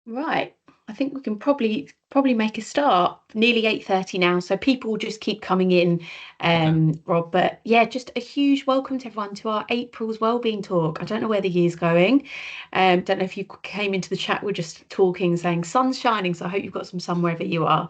Right. I think we can probably make a start. Nearly 8:30 now, so people will just keep coming in, Okay. Rob. But yeah, just a huge welcome to everyone to our April's Wellbeing talk. I don't know where the year's going. Don't know if you came into the chat, we're just talking, saying sun's shining, so I hope you've got some sun wherever you are.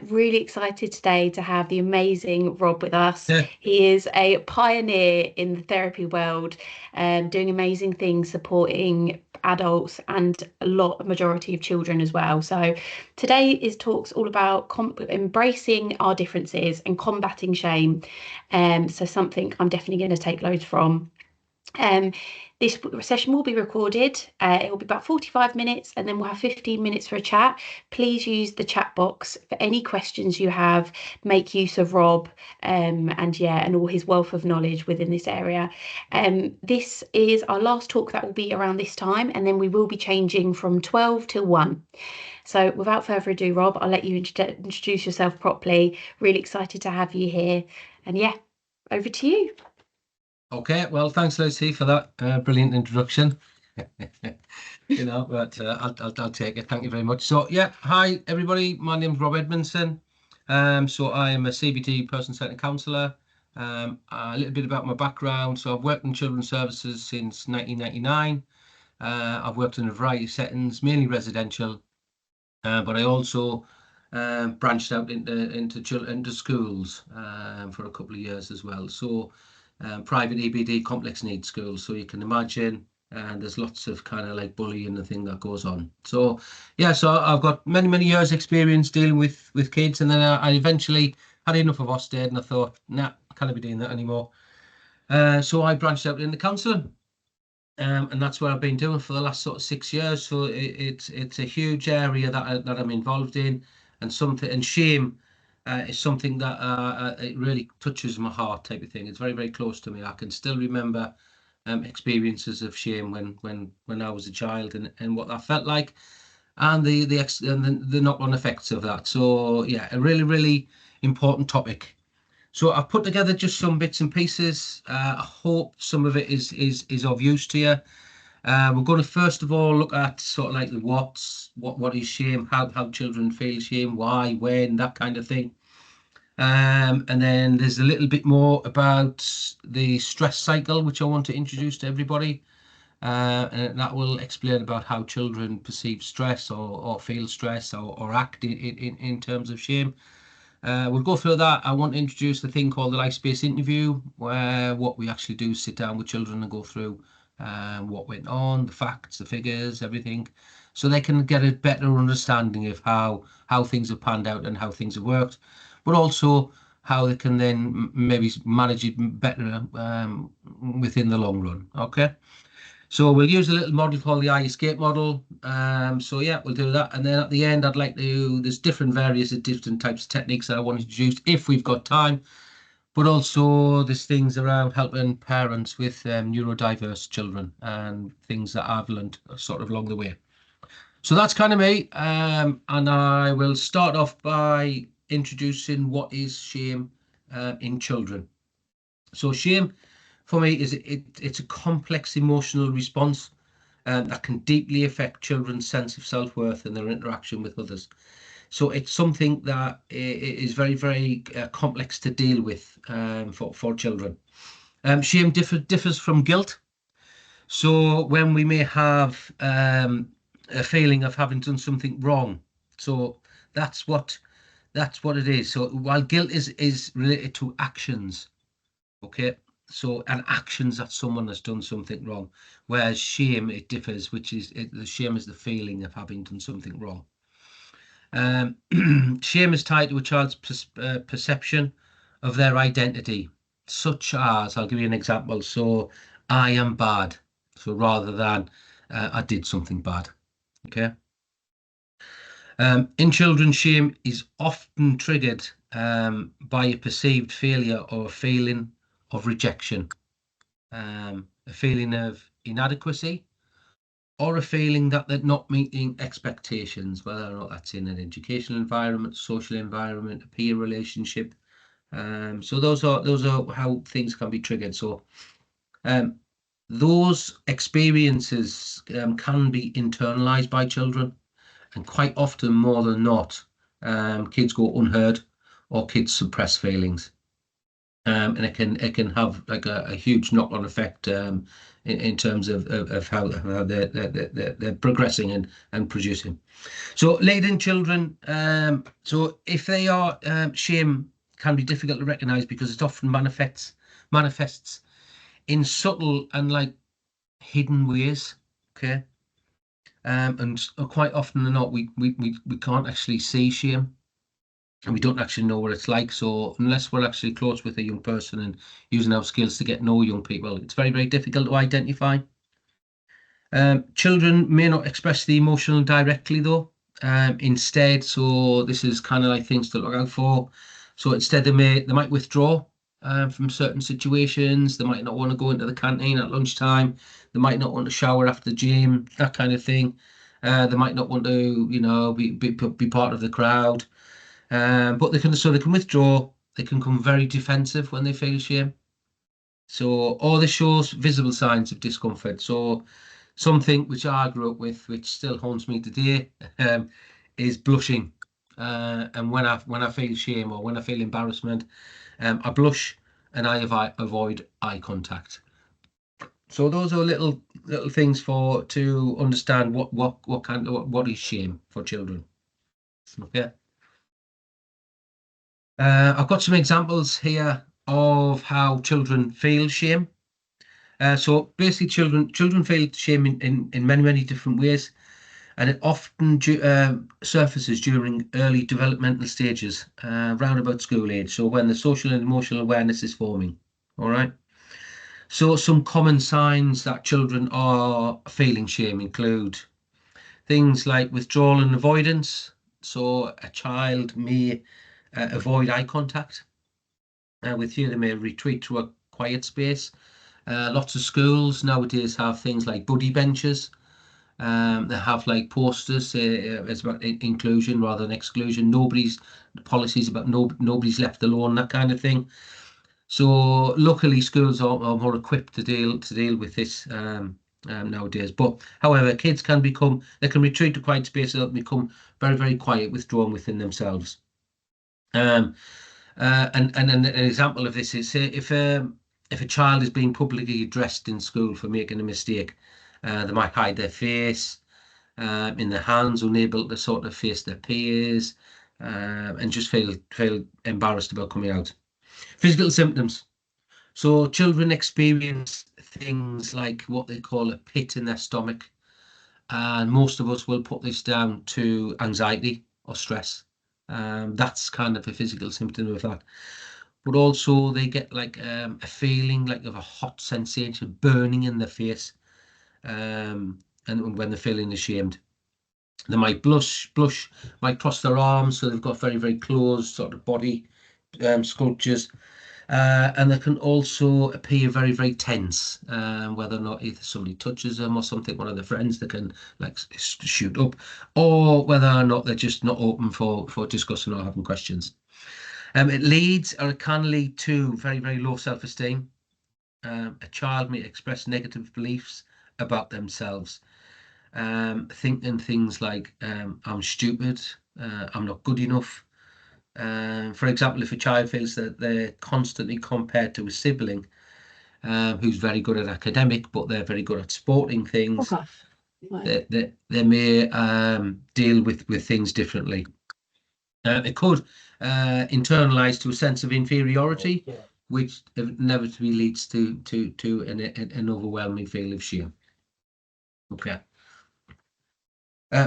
Really excited today to have the amazing Rob with us. Yeah. He is a pioneer in the therapy world, doing amazing things, supporting adults and a majority of children as well. So today is talks all about embracing our differences and combating shame. So something I'm definitely going to take loads from. Um, this session will be recorded. It will be about 45 minutes, and then we'll have 15 minutes for a chat. Please use the chat box for any questions you have. Make use of Rob, and all his wealth of knowledge within this area. This is our last talk that will be around this time, and then we will be changing from 12 till 1. So without further ado, Rob, I'll let you introduce yourself properly. Really excited to have you here, and yeah, over to you. Okay. Well, thanks, Lucy, for that brilliant introduction. But I'll take it. Thank you very much. So, yeah, hi everybody. My name's Rob Edmondson. So I am a CBT person-centered counsellor. A little bit about my background. So I've worked in children's services since 1999. I've worked in a variety of settings, mainly residential, but I also branched out into schools for a couple of years as well. So private EBD complex needs schools. So you can imagine, and there's lots of kind of like bullying and thing that goes on. So yeah, so I've got many years experience dealing with kids, and then I eventually had enough of Ofsted, and I thought, nah, I can't be doing that anymore. So I branched out into counselling. And that's what I've been doing for the last sort of 6 years. So it's a huge area that I'm involved in, and shame is something that it really touches my heart, type of thing. It's very close to me. I can still remember experiences of shame when I was a child, and what that felt like, and the knock-on effects of that. So yeah, a really important topic. So I've put together just some bits and pieces. I hope some of it is of use to you. We're going to first of all look at sort of like what is shame, how children feel shame, why, when, that kind of thing. And then there's a little bit more about the stress cycle, which I want to introduce to everybody. And that will explain about how children perceive stress, or feel stress, or act in terms of shame. We'll go through that. I want to introduce the thing called the life space interview, where what we actually do is sit down with children and go through what went on, the facts, the figures, everything, so they can get a better understanding of how things have panned out and how things have worked, but also how they can then maybe manage it better within the long run. Okay. So we'll use a little model called the EIC model. So yeah, we'll do that. And then at the end, there's different types of techniques that I want to introduce if we've got time. But also there's things around helping parents with neurodiverse children, and things that I've learned sort of along the way. So that's kind of me. And I will start off by introducing what is shame in children. So shame for me it's a complex emotional response that can deeply affect children's sense of self-worth and their interaction with others. So it's something that is very complex to deal with for children. Shame differs from guilt. So when we may have a feeling of having done something wrong, so that's what it is. So while guilt is related to actions, okay, so and actions that someone has done something wrong, whereas shame, it differs, which is the shame is the feeling of having done something wrong. Shame is tied to a child's perception of their identity, such as, I'll give you an example. So I am bad, so rather than I did something bad. Okay. In children, shame is often triggered by a perceived failure or a feeling of rejection, a feeling of inadequacy, or a feeling that they're not meeting expectations, whether or not that's in an educational environment, social environment, a peer relationship. So those are how things can be triggered. So those experiences can be internalized by children. and quite often, more than not, kids go unheard or kids suppress feelings. And it can have like a huge knock-on effect in terms of how they're progressing and producing. So leading children, so if they are shame can be difficult to recognize because it often manifests in subtle and like hidden ways. Okay. And quite often than not, we can't actually see shame, and we don't actually know what it's like. So unless we're actually close with a young person and using our skills to get to know young people, it's very, very difficult to identify. Children may not express the emotional directly though. Instead, so this is kind of like things to look out for. So instead, they might withdraw from certain situations. They might not want to go into the canteen at lunchtime. They might not want to shower after the gym, that kind of thing. They might not want to, be part of the crowd. But they can withdraw. They can become very defensive when they feel shame. So, or they show visible signs of discomfort. So, something which I grew up with, which still haunts me today, is blushing. And when I feel shame or when I feel embarrassment, I blush and I avoid eye contact. So those are little things to understand what is shame for children. Okay. I've got some examples here of how children feel shame. So basically, children feel shame in many different ways, and it often surfaces during early developmental stages, round about school age. So when the social and emotional awareness is forming. All right. So some common signs that children are feeling shame include things like withdrawal and avoidance. So a child may avoid eye contact with you. They may retreat to a quiet space. Lots of schools nowadays have things like buddy benches. They have like posters it's about inclusion rather than exclusion. Nobody's policies about nobody's left alone, that kind of thing. So luckily schools are more equipped to deal with this nowadays. But however, kids can retreat to quiet spaces and become very quiet, withdrawn within themselves. And an example of this is, say, if a child is being publicly addressed in school for making a mistake, they might hide their face in their hands, unable to sort of face their peers, and just feel embarrassed about coming out. Physical symptoms. So children experience things like what they call a pit in their stomach, and most of us will put this down to anxiety or stress. That's kind of a physical symptom of that. But also they get like a feeling like of a hot sensation burning in their face, and when they're feeling ashamed. They might blush, might cross their arms, so they've got very closed sort of body sculptures. And they can also appear very tense, whether or not either somebody touches them or something, one of their friends, they can like shoot up, or whether or not they're just not open for discussing or having questions. It can lead to very low self-esteem. A child may express negative beliefs about themselves, thinking things like, I'm stupid, I'm not good enough. For example, if a child feels that they're constantly compared to a sibling who's very good at academic, but they're very good at sporting things, they may deal with things differently. It could internalize to a sense of inferiority, which inevitably leads to an overwhelming feeling of shame. Okay.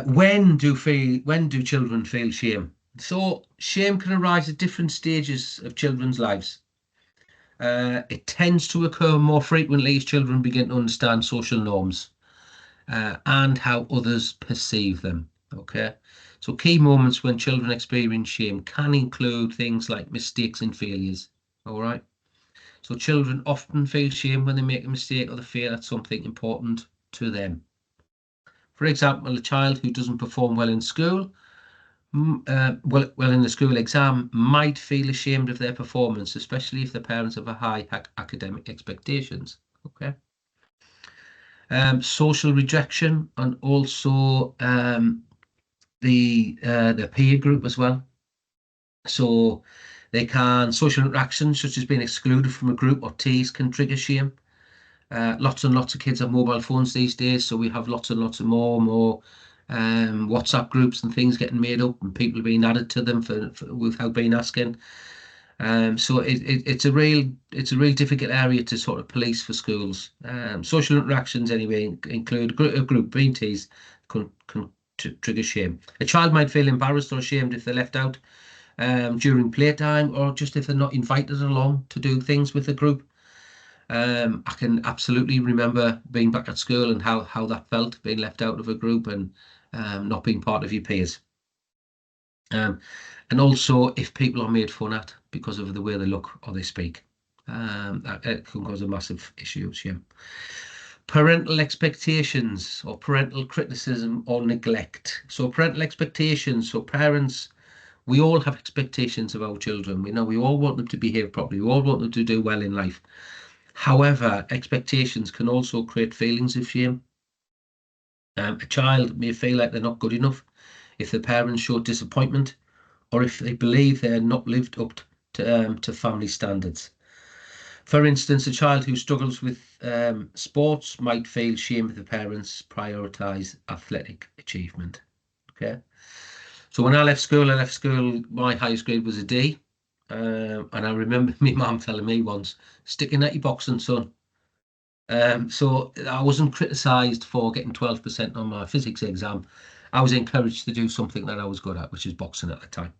When do children feel shame? So shame can arise at different stages of children's lives. It tends to occur more frequently as children begin to understand social norms and how others perceive them. Okay, so key moments when children experience shame can include things like mistakes and failures. All right, so children often feel shame when they make a mistake or they fail at something important to them. For example, a child who doesn't perform well in school, in the school exam, might feel ashamed of their performance, especially if the parents have a high academic expectations. Okay. Social rejection, and also the peer group as well. So social interactions such as being excluded from a group or teased can trigger shame. Lots and lots of kids have mobile phones these days, so we have lots and lots of more WhatsApp groups and things getting made up, and people being added to them without being asking. So it's a real difficult area to sort of police for schools. Social interactions anyway include a group being teased can trigger shame. A child might feel embarrassed or ashamed if they're left out during playtime, or just if they're not invited along to do things with the group. I can absolutely remember being back at school and how that felt, being left out of a group and not being part of your peers. And also if people are made fun at because of the way they look or they speak, that can cause a massive issue. Yeah. Parental expectations or parental criticism or neglect. So parental expectations, so parents, we all have expectations of our children. We all want them to behave properly. We all want them to do well in life. However, expectations can also create feelings of shame. A child may feel like they're not good enough if the parents show disappointment, or if they believe they're not lived up to family standards. For instance, a child who struggles with sports might feel shame if the parents prioritise athletic achievement. Okay. So when I left school, my highest grade was a D. And I remember my mum telling me once, sticking at your boxing, son. So I wasn't criticised for getting 12% on my physics exam. I was encouraged to do something that I was good at, which is boxing at the time.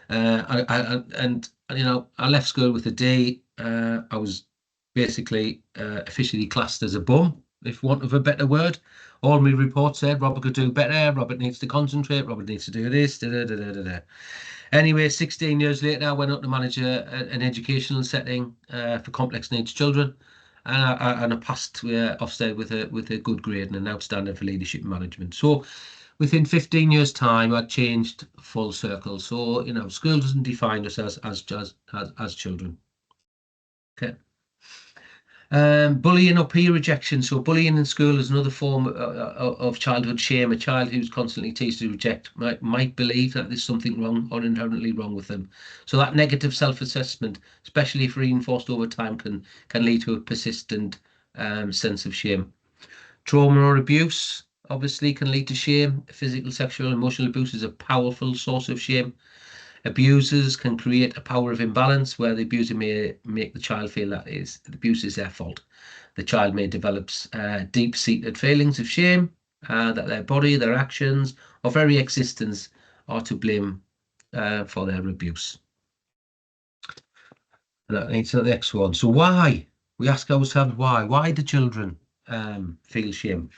I left school with a D. I was basically officially classed as a bum, if want of a better word. All my reports said Robert could do better, Robert needs to concentrate, Robert needs to do this, da, da, da, da, da, da. Anyway, 16 years later, I went up to manage an educational setting for complex needs children, and I passed Ofsted with a good grade and an outstanding for leadership and management. So within 15 years' time, I'd changed full circle. So school doesn't define us as children. Okay. Bullying or peer rejection. So bullying in school is another form of childhood shame. A child who's constantly teased or rejected might believe that there's something wrong or inherently wrong with them. So that negative self-assessment, especially if reinforced over time, can lead to a persistent sense of shame. Trauma or abuse obviously can lead to shame. Physical, sexual, emotional abuse is a powerful source of shame. Abusers can create a power of imbalance where the abuser may make the child feel that the abuse is their fault. The child may develop deep-seated feelings of shame, that their body, their actions, or very existence are to blame for their abuse. And that leads to the next one. So why? We ask ourselves why. Why do children feel shame?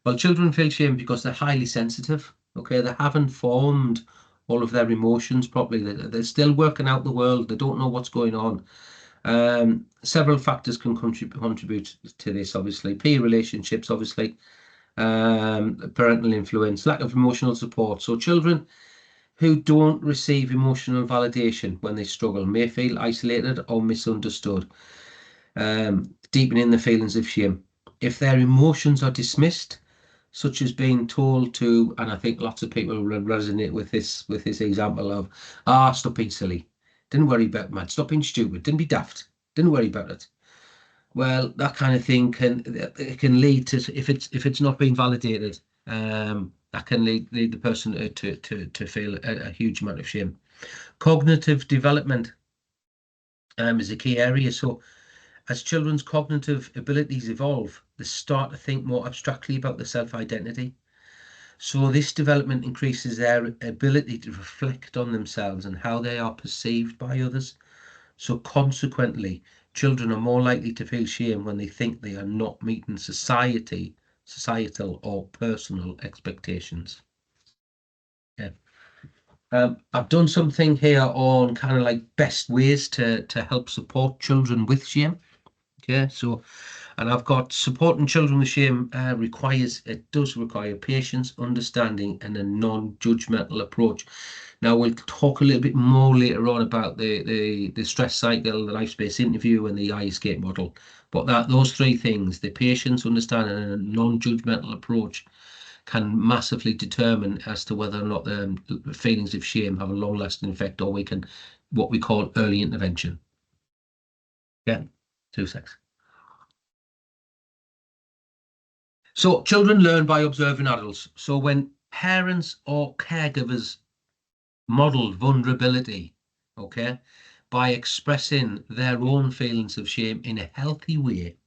Well, children feel shame because they're highly sensitive. Okay, they haven't formed all of their emotions properly. They're still working out the world. They don't know what's going on. Several factors can contribute to this, obviously. Peer relationships, obviously. Parental influence, lack of emotional support. So children who don't receive emotional validation when they struggle may feel isolated or misunderstood, deepening the feelings of shame. If their emotions are dismissed, such as being told to, and I think lots of people will resonate with this example of, stop being silly, didn't worry about it, stop being stupid, didn't be daft, didn't worry about it. Well, that kind of thing can lead to, if it's not being validated, that can lead the person to feel a huge amount of shame. Cognitive development is a key area. So as children's cognitive abilities evolve, they start to think more abstractly about their self-identity. So this development increases their ability to reflect on themselves and how they are perceived by others. So consequently, children are more likely to feel shame when they think they are not meeting societal or personal expectations. Yeah. I've done something here on kind of like best ways to help support children with shame. Okay, so, and I've got supporting children with shame does require patience, understanding, and a non-judgmental approach. Now we'll talk a little bit more later on about the stress cycle, the life space interview, and the EIC model. But those three things, the patience, understanding, and a non-judgmental approach, can massively determine as to whether or not the feelings of shame have a long-lasting effect, or we can, what we call early intervention. Yeah, 2 seconds. So children learn by observing adults. So when parents or caregivers model vulnerability, okay, by expressing their own feelings of shame in a healthy way,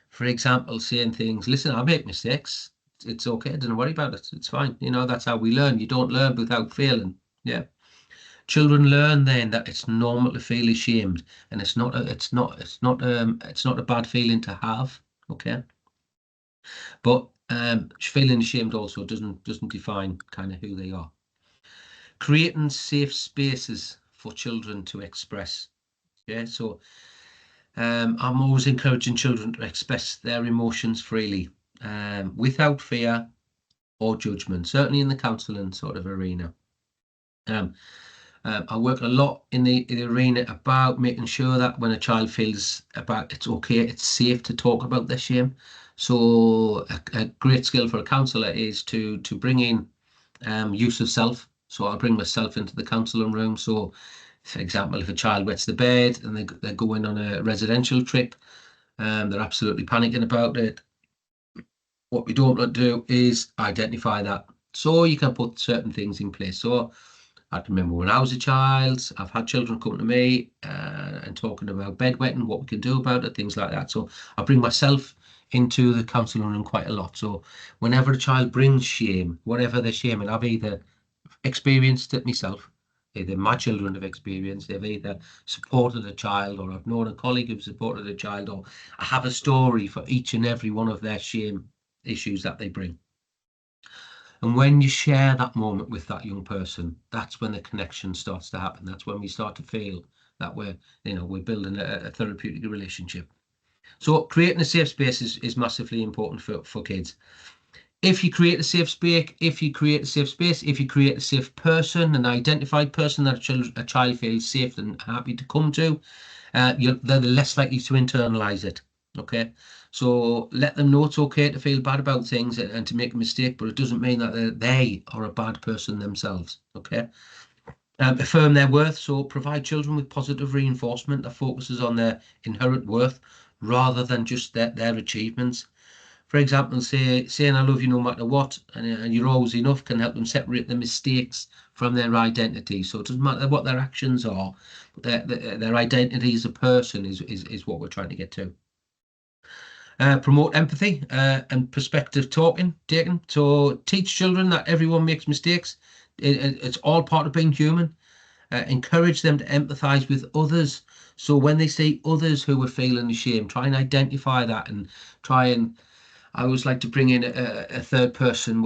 for example, saying things, listen, I make mistakes. It's okay. Don't worry about it. It's fine. You know, that's how we learn. You don't learn without failing. Yeah. Children learn then that it's normal to feel ashamed, and it's not a bad feeling to have. Okay. But feeling ashamed also doesn't define kind of who they are. Creating safe spaces for children to express. Yeah. So I'm always encouraging children to express their emotions freely, without fear or judgment, certainly in the counselling sort of arena. I work a lot in the arena about making sure that when a child feels about it's okay, it's safe to talk about their shame. So a great skill for a counsellor is to bring in use of self. So I bring myself into the counselling room. So, for example, if a child wets the bed and they're going on a residential trip, they're absolutely panicking about it. What we don't want to do is identify that. So you can put certain things in place. So I can remember when I was a child, I've had children come to me and talking about bedwetting, what we can do about it, things like that. So I bring myself into the counselling room quite a lot. So whenever a child brings shame, whatever they're shaming, I've either experienced it myself, either my children have experienced, they've either supported a child, or I've known a colleague who's supported a child, or I have a story for each and every one of their shame issues that they bring. And when you share that moment with that young person, that's when the connection starts to happen. That's when we start to feel that we're building a therapeutic relationship. So creating a safe space is massively important for kids. If you create a safe space, if you create a safe person, an identified person that a child feels safe and happy to come to, they're less likely to internalize it. Okay, so let them know it's okay to feel bad about things and to make a mistake, but it doesn't mean that they are a bad person themselves. Okay, affirm their worth. So provide children with positive reinforcement that focuses on their inherent worth rather than just their achievements. For example, saying I love you no matter what, and you're always enough, can help them separate the mistakes from their identity. So it doesn't matter what their actions are, but their identity as a person is what we're trying to get to. Promote empathy and perspective taking. So teach children that everyone makes mistakes. It's all part of being human. Encourage them to empathize with others. So when they see others who are feeling ashamed, try and identify that and try and I always like to bring in a third person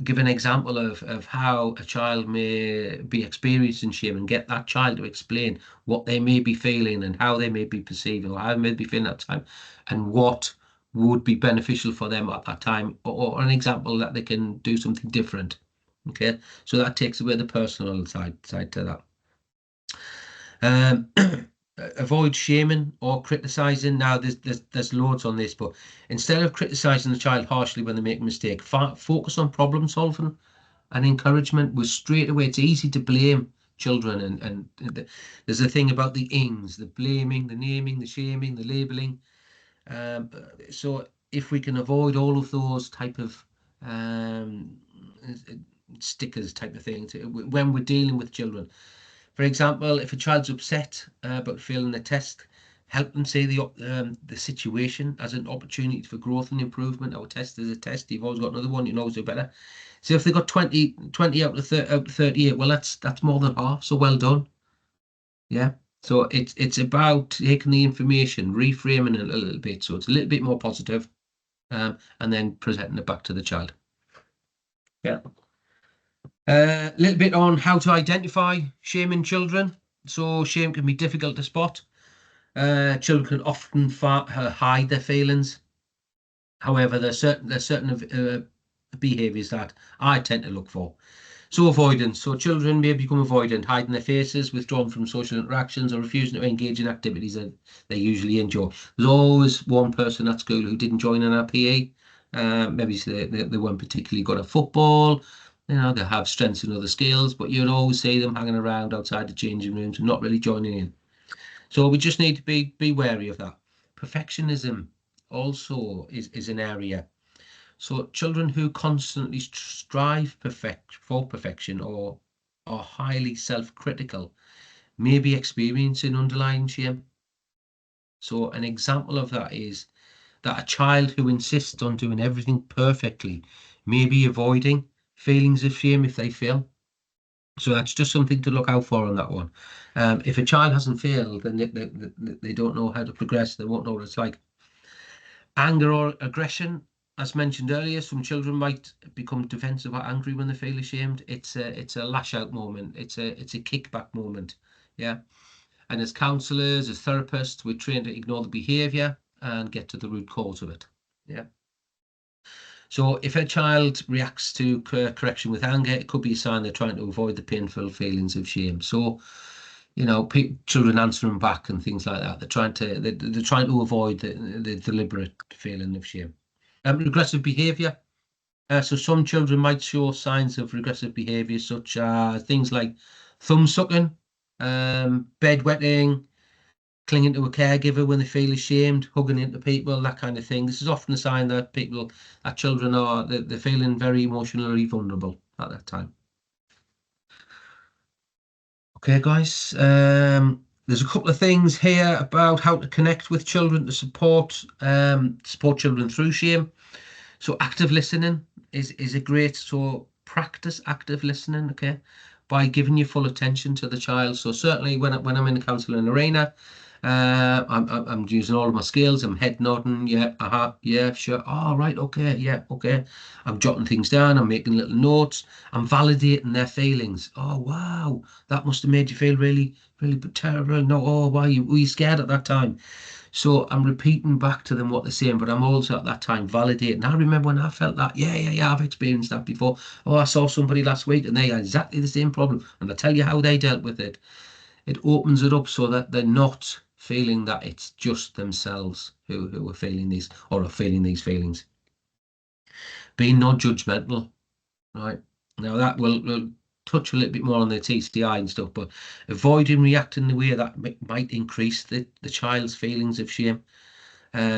give an example of how a child may be experiencing shame and get that child to explain what they may be feeling and how they may be perceiving or how they may be feeling at that time and what would be beneficial for them at that time, or an example that they can do something different. Okay, so that takes away the personal side to that. Avoid shaming or criticizing. Now there's loads on this, but instead of criticizing the child harshly when they make a mistake, focus on problem solving and encouragement. With straight away, it's easy to blame children, and there's a thing about the ings, the blaming, the naming, the shaming, the labeling. So if we can avoid all of those type of stickers type of things when we're dealing with children. For example, if a child's upset about failing a test, help them see the situation as an opportunity for growth and improvement. Our test is a test. You've always got another one. You can always do better. So if they got 20 out of 38, well, that's more than half. So well done. Yeah. So it's about taking the information, reframing it a little bit, so it's a little bit more positive, and then presenting it back to the child. Yeah. A little bit on how to identify shame in children. So shame can be difficult to spot. Children can often hide their feelings. However, there's certain behaviours that I tend to look for. So avoidance. So children may become avoidant, hiding their faces, withdrawn from social interactions, or refusing to engage in activities that they usually enjoy. There's always one person at school who didn't join in our PE. Maybe they weren't particularly good at football. You know, they have strengths in other skills, but you'd always see them hanging around outside the changing rooms and not really joining in. So we just need to be wary of that. Perfectionism also is an area. So children who constantly strive for perfection or are highly self-critical may be experiencing underlying shame. So an example of that is that a child who insists on doing everything perfectly may be avoiding feelings of shame if they fail. So that's just something to look out for on that one. If a child hasn't failed, then they don't know how to progress. They won't know what it's like. Anger or aggression, as mentioned earlier, some children might become defensive or angry when they feel ashamed. It's a lash out moment. It's a kickback moment. Yeah. And as counsellors, as therapists, we're trained to ignore the behaviour and get to the root cause of it. Yeah. So if a child reacts to correction with anger, it could be a sign they're trying to avoid the painful feelings of shame. So, you know, children answering back and things like that. They're trying to avoid the deliberate feeling of shame. Regressive behaviour. So some children might show signs of regressive behaviour, such as things like thumb sucking, bedwetting, clinging to a caregiver when they feel ashamed, hugging into people, that kind of thing. This is often a sign that children are they're feeling very emotionally vulnerable at that time. Okay, guys. There's a couple of things here about how to connect with children to support children through shame. So active listening is a great, so practice active listening, okay, by giving your full attention to the child. So certainly when I'm in the counselling arena, I'm using all of my skills. I'm head nodding, yeah, yeah, sure. Oh, right, okay, yeah, okay. I'm jotting things down. I'm making little notes. I'm validating their feelings. Oh, wow, that must have made you feel really, really terrible. No, oh, were you scared at that time? So I'm repeating back to them what they're saying, but I'm also at that time validating. I remember when I felt that. Yeah, I've experienced that before. Oh, I saw somebody last week and they had exactly the same problem. And I tell you how they dealt with it. It opens it up so that they're not feeling that it's just themselves who are feeling these or are feeling these feelings. Being non-judgmental, right? Now that will touch a little bit more on the TCI and stuff, but avoiding reacting the way that might increase the child's feelings of shame.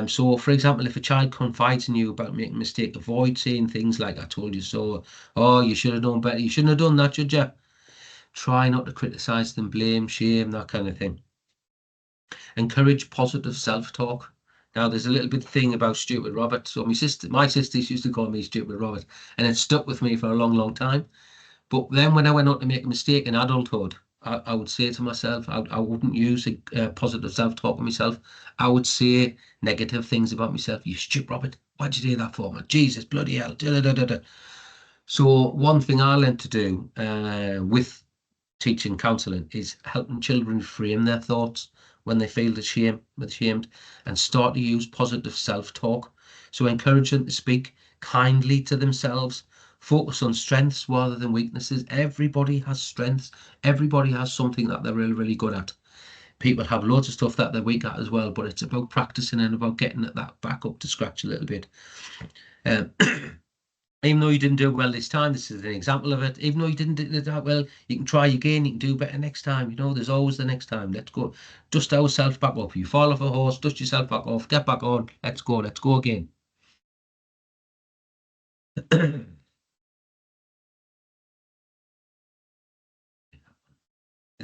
So, for example, if a child confides in you about making a mistake, avoid saying things like, I told you so, oh, you should have known better, you shouldn't have done that, should you? Try not to criticize them, blame, shame, that kind of thing. Encourage positive self-talk. Now, there's a little bit thing about Stupid Robert. So my sisters used to call me Stupid Robert, and it stuck with me for a long, long time. But then when I went on to make a mistake in adulthood, I would say to myself, I wouldn't use a positive self-talk with myself. I would say negative things about myself. You stupid Robert, why'd you do that for, man? Jesus, bloody hell. Da, da, da, da. So one thing I learned to do with teaching counselling is helping children frame their thoughts when they feel ashamed and start to use positive self-talk. So encourage them to speak kindly to themselves, focus on strengths rather than weaknesses. Everybody has strengths. Everybody has something that they're really, really good at. People have loads of stuff that they're weak at as well, but it's about practicing and about getting that back up to scratch a little bit. Even though you didn't do well this time, this is an example of it. Even though you didn't do that well, you can try again. You can do better next time. You know, there's always the next time. Let's go. Dust ourselves back up. You fall off a horse, dust yourself back off, get back on. Let's go. Let's go again. The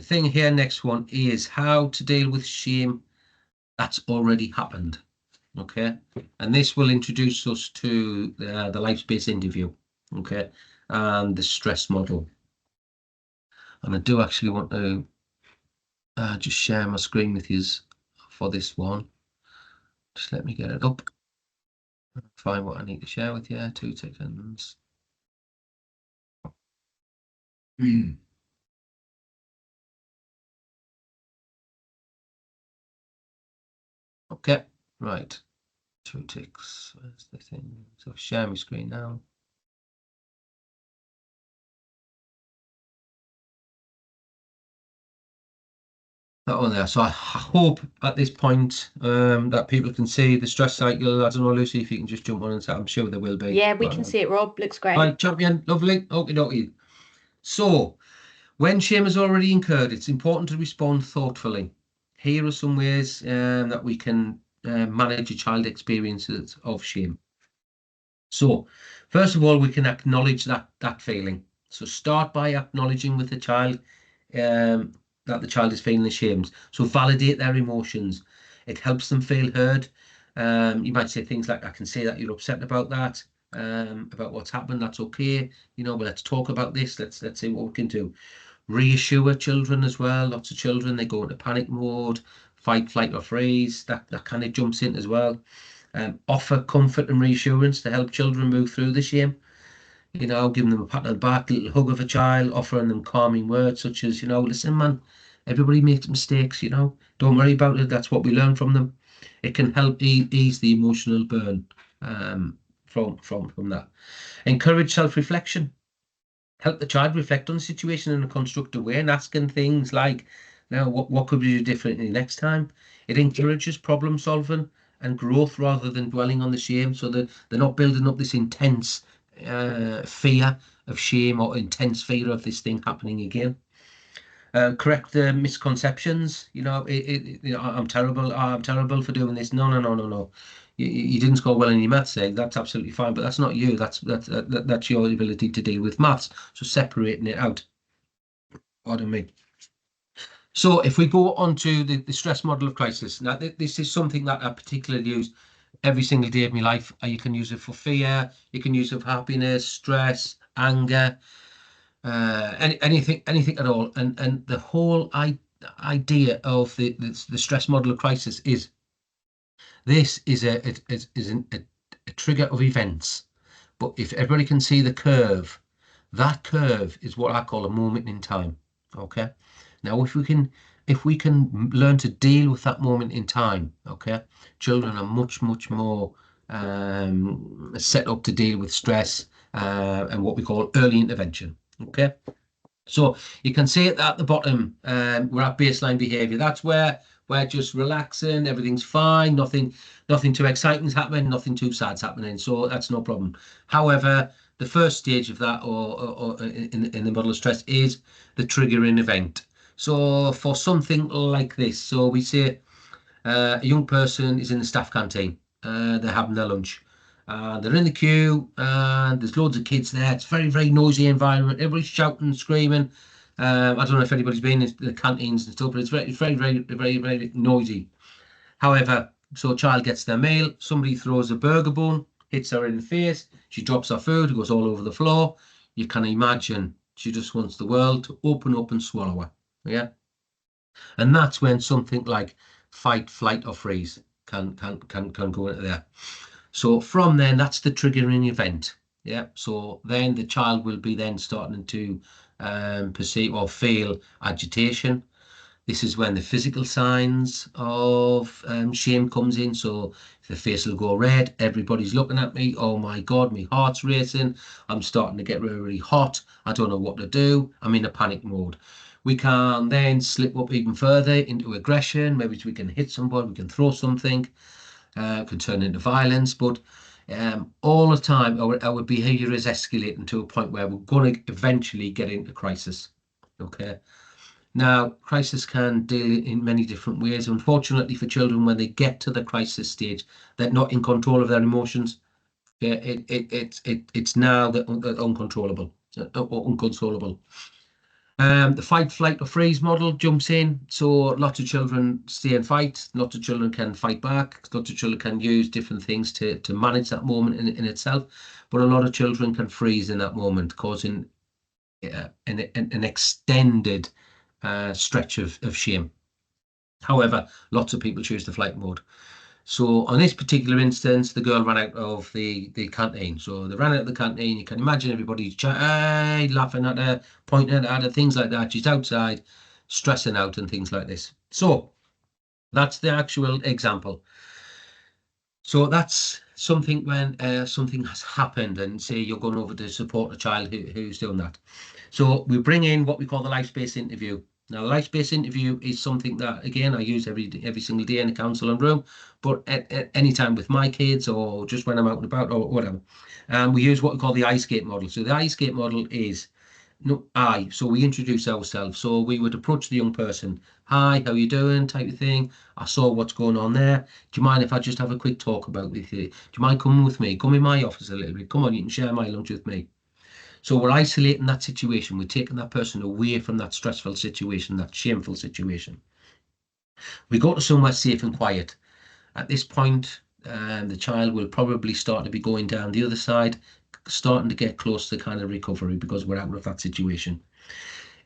thing here, next one, is how to deal with shame that's already happened. Okay, and this will introduce us to the life-based interview. Okay, and the stress model. And I do actually want to just share my screen with you for this one. Just let me get it up. Find what I need to share with you. 2 seconds. Okay, right. 2 ticks. Where's the thing? So share my screen now. that one there. So I hope at this point that people can see the stress cycle. I don't know, Lucy, if you can just jump on and say, I'm sure there will be. Yeah, we can see it, Rob. Looks great. Right, champion, lovely. Okie dokie. So when shame is already incurred, it's important to respond thoughtfully. Here are some ways that we can manage a child experiences of shame. So first of all, we can acknowledge that feeling. So start by acknowledging with the child that the child is feeling ashamed. So validate their emotions. It helps them feel heard. You might say things like, I can see that you're upset about that, about what's happened. That's okay. You know, but let's talk about this. Let's see what we can do. Reassure children as well. Lots of children, they go into panic mode, fight, flight, or freeze. That kind of jumps in as well. Offer comfort and reassurance to help children move through the shame. You know, giving them a pat on the back, a little hug of a child, offering them calming words such as, you know, listen, man, everybody makes mistakes, you know, don't worry about it. That's what we learn from them. It can help ease the emotional burn from that. Encourage self-reflection. Help the child reflect on the situation in a constructive way and asking things like, now, what could we do differently next time? It encourages problem solving and growth rather than dwelling on the shame, so that they're not building up this intense fear of shame or intense fear of this thing happening again. Correct the misconceptions. You know, you know, I'm terrible. I'm terrible for doing this. No. You didn't score well in your maths, that's absolutely fine, but that's not you. That's your ability to deal with maths. So separating it out. Pardon me. So if we go on to the stress model of crisis, now this is something that I particularly use every single day of my life. You can use it for fear, you can use it for happiness, stress, anger, anything at all. And the whole idea of the stress model of crisis is this is a trigger of events. But if everybody can see the curve, that curve is what I call a moment in time. Okay. Now, if we can learn to deal with that moment in time, okay, children are much more set up to deal with stress and what we call early intervention. Okay. So you can see it at the bottom, we're at baseline behavior. That's where we're just relaxing, everything's fine, nothing too exciting's happening, nothing too sad's happening. So that's no problem. However, the first stage of that or in the model of stress is the triggering event. So for something like this, so we say a young person is in the staff canteen, they're having their lunch. They're in the queue, and there's loads of kids there. It's very noisy environment. Everybody's shouting, screaming. I don't know if anybody's been in the canteens and stuff, but it's very noisy. However, so a child gets their meal. Somebody throws a burger bun, hits her in the face. She drops her food. It goes all over the floor. You can imagine she just wants the world to open up and swallow her. Yeah, and that's when something like fight, flight, or freeze can go into there. So from then, that's the triggering event. Yeah. So then the child will be then starting to perceive or feel agitation. This is when the physical signs of shame comes in. So the face will go red. Everybody's looking at me. Oh my God, my heart's racing. I'm starting to get really hot. I don't know what to do. I'm in a panic mode. We can then slip up even further into aggression. Maybe we can hit somebody, we can throw something. Can turn into violence, but all the time our behavior is escalating to a point where we're going to eventually get into crisis. Okay. Now, crisis can deal in many different ways. Unfortunately for children, when they get to the crisis stage, they're not in control of their emotions. It's now uncontrollable, unconsolable. The fight, flight, or freeze model jumps in. So lots of children stay and fight. Lots of children can fight back. Lots of children can use different things to manage that moment in itself. But a lot of children can freeze in that moment, causing an extended stretch of shame. However, lots of people choose the flight mode. So on this particular instance, the girl ran out of the canteen. So they ran out of the canteen. You can imagine everybody laughing at her, pointing at her, things like that. She's outside, stressing out and things like this. So that's the actual example. So that's something when something has happened and say you're going over to support a child who's doing that. So we bring in what we call the life-based interview. Now, the rights-based interview is something that, again, I use every single day in the counselling room, but at any time with my kids or just when I'm out and about or whatever. We use what we call the I-skate model. So the I-skate model is so we introduce ourselves. So we would approach the young person. Hi, how you doing? Type of thing. I saw what's going on there. Do you mind if I just have a quick talk about with you? Do you mind coming with me? Come in my office a little bit. Come on, you can share my lunch with me. So we're isolating that situation. We're taking that person away from that stressful situation, that shameful situation. We go to somewhere safe and quiet. At this point, the child will probably start to be going down the other side, starting to get close to kind of recovery because we're out of that situation.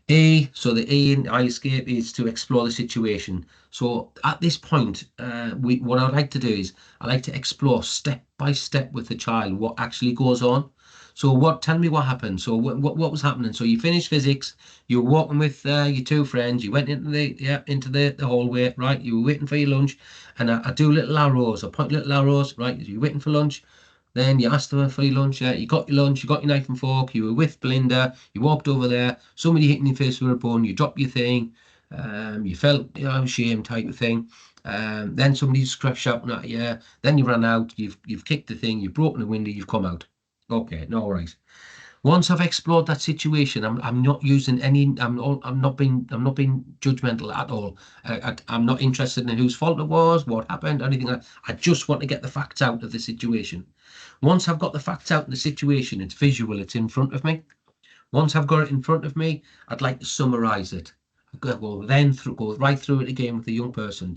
So the A in I-escape is to explore the situation. So at this point, what I'd like to do is I like to explore step by step with the child what actually goes on. So tell me what happened. So what was happening? So you finished physics, you were walking with your two friends, you went into the hallway, right? You were waiting for your lunch, and I do little arrows, I point little arrows, right? You're waiting for lunch. Then you asked her for your lunch, you got your lunch, you got your knife and fork, you were with Belinda, you walked over there, somebody hit in your face with a bone, you dropped your thing, you felt ashamed type of thing. Then somebody's shouting at you, then you ran out, you've kicked the thing, you've broken the window, you've come out. Okay, no worries. Once I've explored that situation, I'm not using any. I'm not being judgmental at all. I'm not interested in whose fault it was, what happened, anything like that. I just want to get the facts out of the situation. Once I've got the facts out of the situation, it's visual. It's in front of me. Once I've got it in front of me, I'd like to summarize it. Go right through it again with the young person.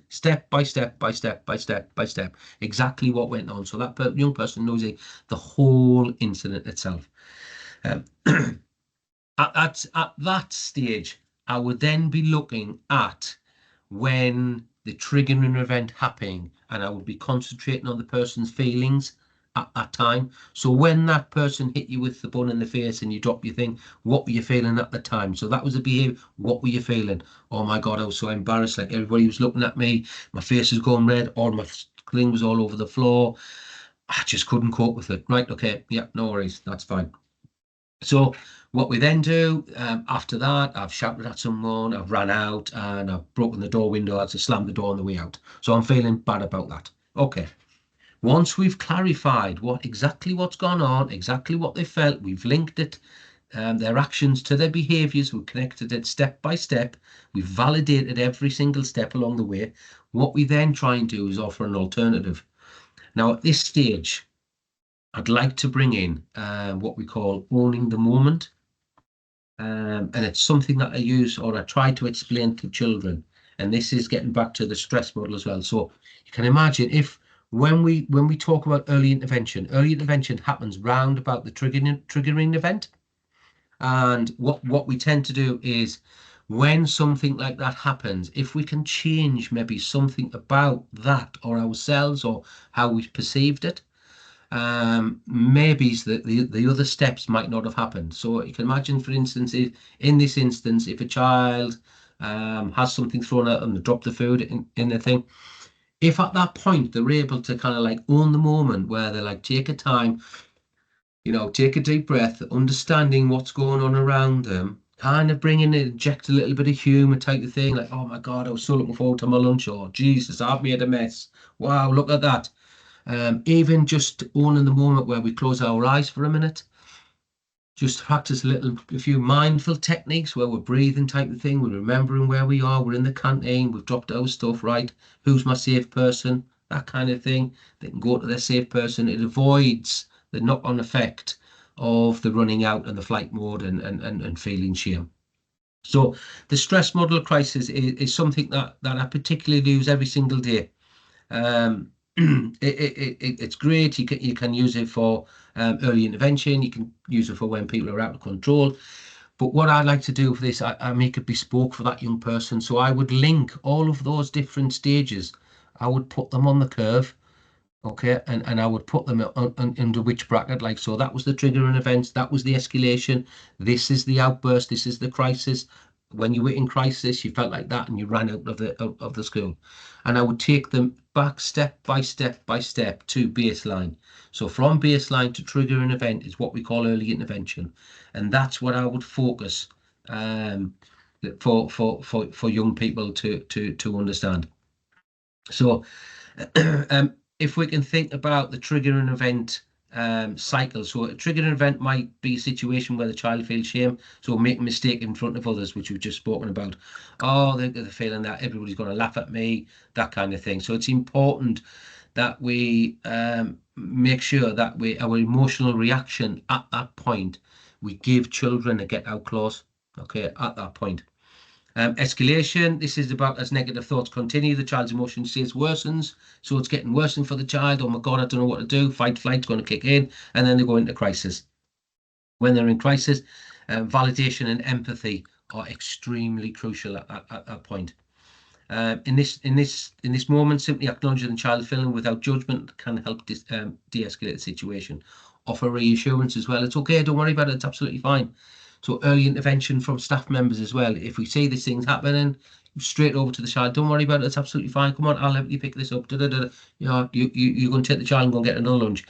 Step by step by step by step by step. Exactly what went on. So that young person knows the whole incident itself. At that stage, I would then be looking at when the triggering event happening, and I would be concentrating on the person's feelings at that time. So when that person hit you with the bun in the face and you drop your thing, what were you feeling at the time? So that was a behavior. What were you feeling? Oh my God, I was so embarrassed. Like everybody was looking at me. My face was going red. All my thing was all over the floor. I just couldn't cope with it. Right. Okay. Yeah, no worries. That's fine. So what we then do after that, I've shouted at someone, I've ran out, and I've broken the door window. I had to slam the door on the way out. So I'm feeling bad about that. Okay. Once we've clarified exactly what's gone on, exactly what they felt, we've linked it, their actions to their behaviours, we've connected it step by step, we've validated every single step along the way. What we then try and do is offer an alternative. Now, at this stage, I'd like to bring in what we call owning the moment. And it's something that I use or I try to explain to children. And this is getting back to the stress model as well. So you can imagine if when we talk about early intervention happens round about the triggering event. And what we tend to do is when something like that happens, if we can change maybe something about that or ourselves or how we perceived it, maybe the other steps might not have happened. So you can imagine, for instance, if in this instance, if a child has something thrown at them, they drop the food in the thing, if at that point they're able to kind of like own the moment where they like take a time, take a deep breath, understanding what's going on around them, kind of inject a little bit of humor type of thing, like, oh my God, I was so looking forward to my lunch, or Jesus, I've made a mess. Wow, look at that. Even just owning the moment where we close our eyes for a minute, just practice a few mindful techniques where we're breathing type of thing, we're remembering where we are, we're in the canteen, we've dropped our stuff, right? Who's my safe person? That kind of thing. They can go to their safe person. It avoids the knock-on effect of the running out and the flight mode and feeling shame. So the stress model crisis is something that I particularly use every single day. It's great. You can use it for early intervention. You can use it for when people are out of control. But what I like to do for this, I make it bespoke for that young person. So I would link all of those different stages. I would put them on the curve, okay, and I would put them under which bracket. Like, so that was the triggering events, that was the escalation, this is the outburst, this is the crisis. When you were in crisis, you felt like that and you ran out of the school. And I would take them back step by step by step to baseline. So from baseline to trigger an event is what we call early intervention. And that's what I would focus for young people to understand. So if we can think about the triggering event cycle, so a triggering event might be a situation where the child feels shame, so make a mistake in front of others, which we've just spoken about. Oh, they're feeling that everybody's going to laugh at me, that kind of thing. So it's important that we make sure that our emotional reaction at that point, we give children a get out clause, okay, at that point. Escalation, this is about as negative thoughts continue, the child's emotion states worsens, so it's getting worse for the child. Oh my God, I don't know what to do. Fight, flight's going to kick in, and then they go into crisis. When they're in crisis, validation and empathy are extremely crucial at that point. In this moment, simply acknowledging the child's feeling without judgment can help de-escalate the situation. Offer reassurance as well. It's okay, don't worry about it, it's absolutely fine. So early intervention from staff members as well. If we see these things happening, straight over to the child, don't worry about it, it's absolutely fine. Come on, I'll help you pick this up. You know, you're going to take the child and go and get another lunch.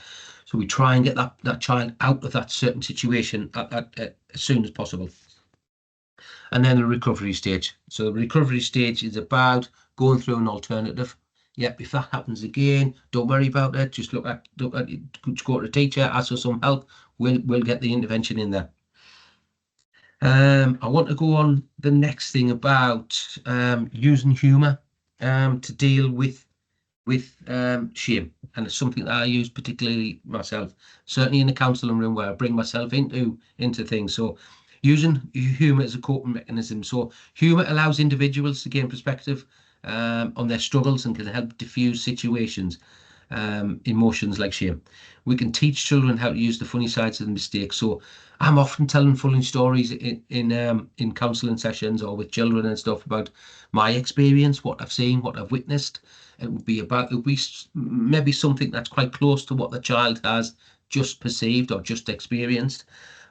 So we try and get that child out of that certain situation as soon as possible. And then the recovery stage. So the recovery stage is about going through an alternative. Yep, if that happens again, don't worry about it. Just go to the teacher, ask for some help. We'll get the intervention in there. I want to go on the next thing about using humour to deal with shame, and it's something that I use particularly myself, certainly in the counselling room where I bring myself into things. So using humour as a coping mechanism. So humour allows individuals to gain perspective on their struggles and can help diffuse situations, emotions like shame. We can teach children how to use the funny sides of the mistake. So I'm often telling funny stories in counselling sessions or with children and stuff about my experience, what I've seen, what I've witnessed. It would be maybe something that's quite close to what the child has just perceived or just experienced.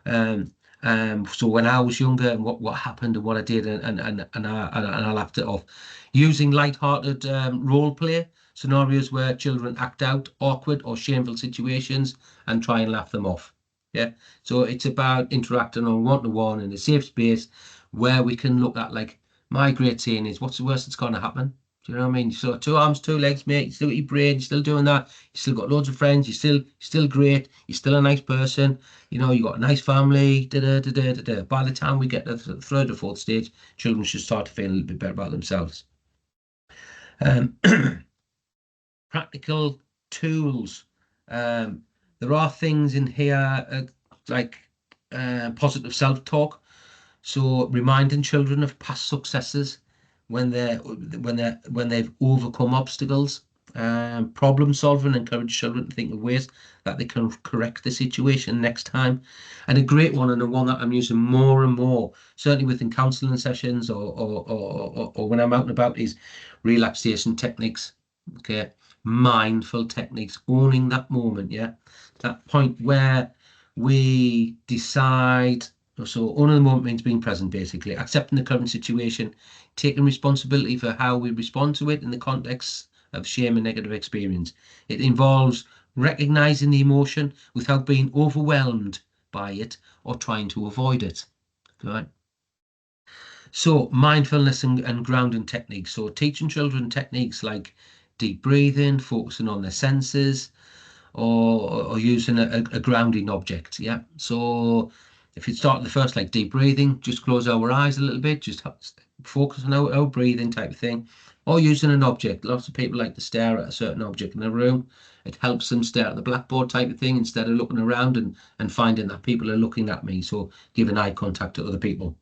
So when I was younger and what happened and what I did and I laughed it off. Using light-hearted role play scenarios where children act out awkward or shameful situations and try and laugh them off. Yeah, so it's about interacting on one-to-one in a safe space where we can look at, like, my great saying is, what's the worst that's going to happen? Do you know what I mean? So 2 arms, 2 legs, mate. You still got your brain, you're still doing that. You still got loads of friends. You're still great. You're still a nice person. You know, you got a nice family. By the time we get to the 3rd or 4th stage, children should start to feel a little bit better about themselves. Practical tools. There are things in here like positive self-talk. So reminding children of past successes when they've overcome obstacles. Problem solving, encourage children to think of ways that they can correct the situation next time. And a great one, and the one that I'm using more and more, certainly within counselling sessions or when I'm out and about, is relaxation techniques. Okay, mindful techniques, owning that moment. Yeah, that point where we decide. So owning the moment means being present, basically, accepting the current situation, taking responsibility for how we respond to it in the context of shame and negative experience. It involves recognizing the emotion without being overwhelmed by it or trying to avoid it. Right? So mindfulness and grounding techniques. So teaching children techniques like deep breathing, focusing on their senses, or using a grounding object. Yeah. So if you start the first, like deep breathing, just close our eyes a little bit, just focus on our breathing type of thing, or using an object. Lots of people like to stare at a certain object in a room. It helps them stare at the blackboard type of thing instead of looking around and finding that people are looking at me. So giving eye contact to other people.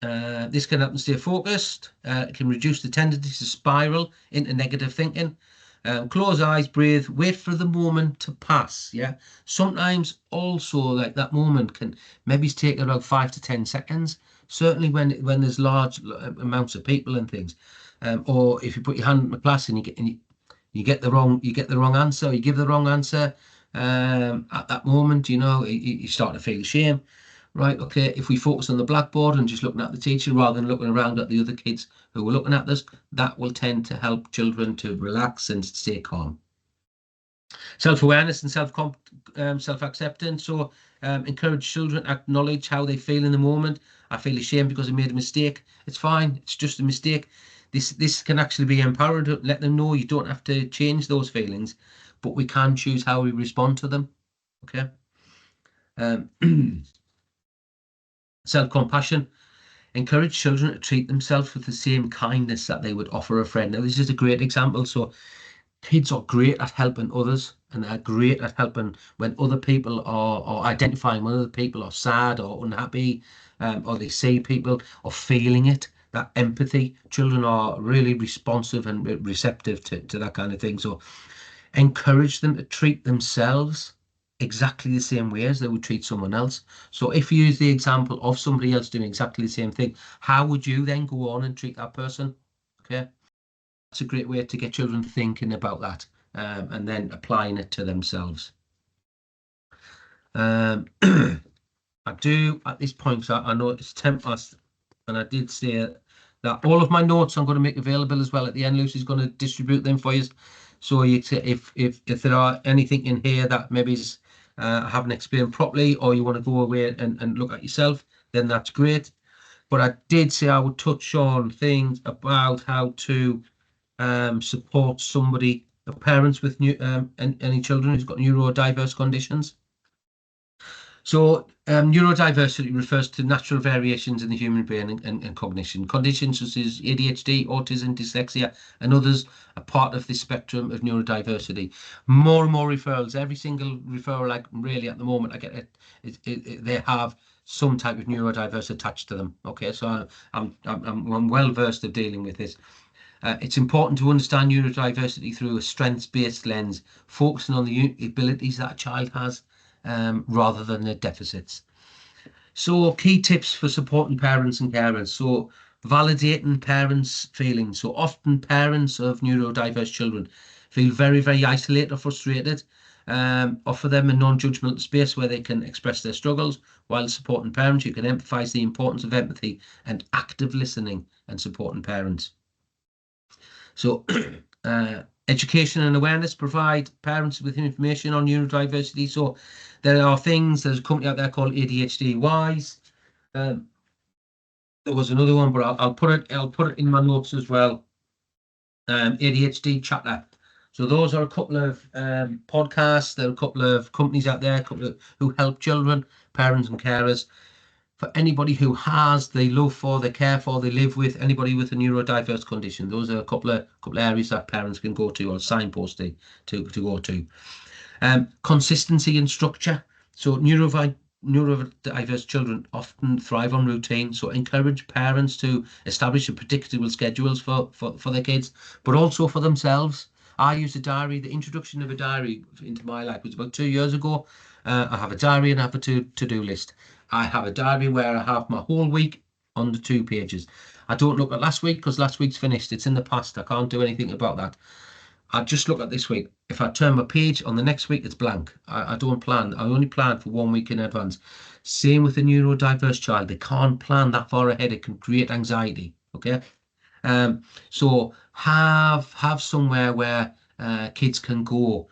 This can help them stay focused. It can reduce the tendency to spiral into negative thinking. Close eyes, breathe, wait for the moment to pass. Yeah, sometimes also, like, that moment can maybe take about 5 to 10 seconds. Certainly when there's large amounts of people and things, or if you put your hand in the glass and you get the wrong answer, you give the wrong answer at that moment, you know, you start to feel shame. Right, okay, if we focus on the blackboard and just looking at the teacher rather than looking around at the other kids who are looking at us, that will tend to help children to relax and stay calm. Self-awareness and self-acceptance. So Encourage children to acknowledge how they feel in the moment. I feel ashamed because I made a mistake. It's fine. It's just a mistake. This can actually be empowering. Let them know you don't have to change those feelings, but we can choose how we respond to them. Okay. Self-compassion. Encourage children to treat themselves with the same kindness that they would offer a friend. Now, this is a great example. So kids are great at helping others, and they're great at helping when other people are identifying when other people are sad or unhappy, or they see people or feeling it. That empathy. Children are really responsive and receptive to that kind of thing. So encourage them to treat themselves exactly the same way as they would treat someone else. So if you use the example of somebody else doing exactly the same thing, how would you then go on and treat that person? Okay, that's a great way to get children thinking about that, and then applying it to themselves. I do at this point, so I know it's 10 past, and I did say that all of my notes I'm going to make available as well at the end. Lucy's going to distribute them for you. So if there are anything in here that maybe I haven't explained properly, or you want to go away and look at yourself, then that's great. But I did say I would touch on things about how to support somebody, parents with any children who's got neurodiverse conditions. So neurodiversity refers to natural variations in the human brain and cognition. Conditions such as ADHD, autism, dyslexia, and others are part of this spectrum of neurodiversity. More and more referrals, every single referral, like really at the moment, I get it, they have some type of neurodiverse attached to them. Okay, so I'm well versed of dealing with this. It's important to understand neurodiversity through a strengths-based lens, focusing on the abilities that a child has, rather than the deficits. So key tips for supporting parents and carers. So validating parents' feelings. So often parents of neurodiverse children feel very, very isolated or frustrated. Offer them a non-judgmental space where they can express their struggles. While supporting parents, you can emphasize the importance of empathy and active listening and supporting parents. So education and awareness, provide parents with information on neurodiversity. So there are things, there's a company out there called ADHD Wise. There was another one, but I'll put it in my notes as well. ADHD Chatter. So those are a couple of podcasts. There are a couple of companies out there, who help children, parents and carers. For anybody who has, they love for, they care for, they live with anybody with a neurodiverse condition. Those are a couple of areas that parents can go to, or signposting to go to. Consistency and structure. So neurodiverse children often thrive on routine. So encourage parents to establish a predictable schedules for their kids, but also for themselves. I use a diary. The introduction of a diary into my life was about 2 years ago. I have a diary and I have a to-do list. I have a diary where I have my whole week on the 2 pages. I don't look at last week because last week's finished. It's in the past. I can't do anything about that. I just look at this week. If I turn my page on the next week, it's blank. I don't plan. I only plan for 1 week in advance. Same with a neurodiverse child. They can't plan that far ahead. It can create anxiety. Okay. So have somewhere where kids can go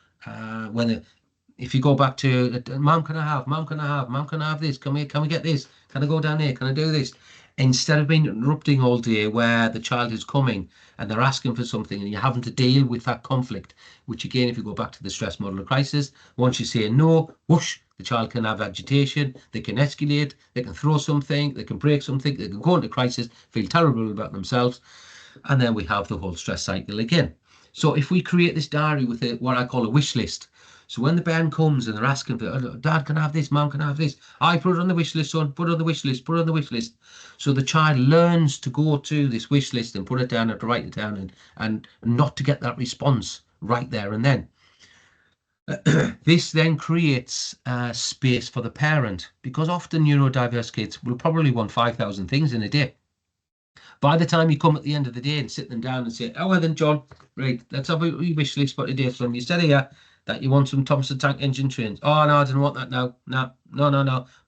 if you go back to mom, can I have this? Can we get this? Can I go down here? Can I do this? Instead of being interrupting all day where the child is coming and they're asking for something and you're having to deal with that conflict, which again, if you go back to the stress model of crisis, once you say no, whoosh, the child can have agitation, they can escalate, they can throw something, they can break something, they can go into crisis, feel terrible about themselves, and then we have the whole stress cycle again. So if we create this diary with what I call a wish list, so when the band comes and they're asking for, oh, Dad, can I have this? Mom, can I have this? I put it on the wish list, son. Put it on the wish list. Put it on the wish list. So the child learns to go to this wish list and put it down and to write it down and not to get that response right there and then. This then creates space for the parent, because often neurodiverse kids will probably want 5,000 things in a day. By the time you come at the end of the day and sit them down and say, oh, well then, John, right, let's have a wish list for today. So you said here that you want some Thompson tank engine trains. Oh, no, I didn't want that now.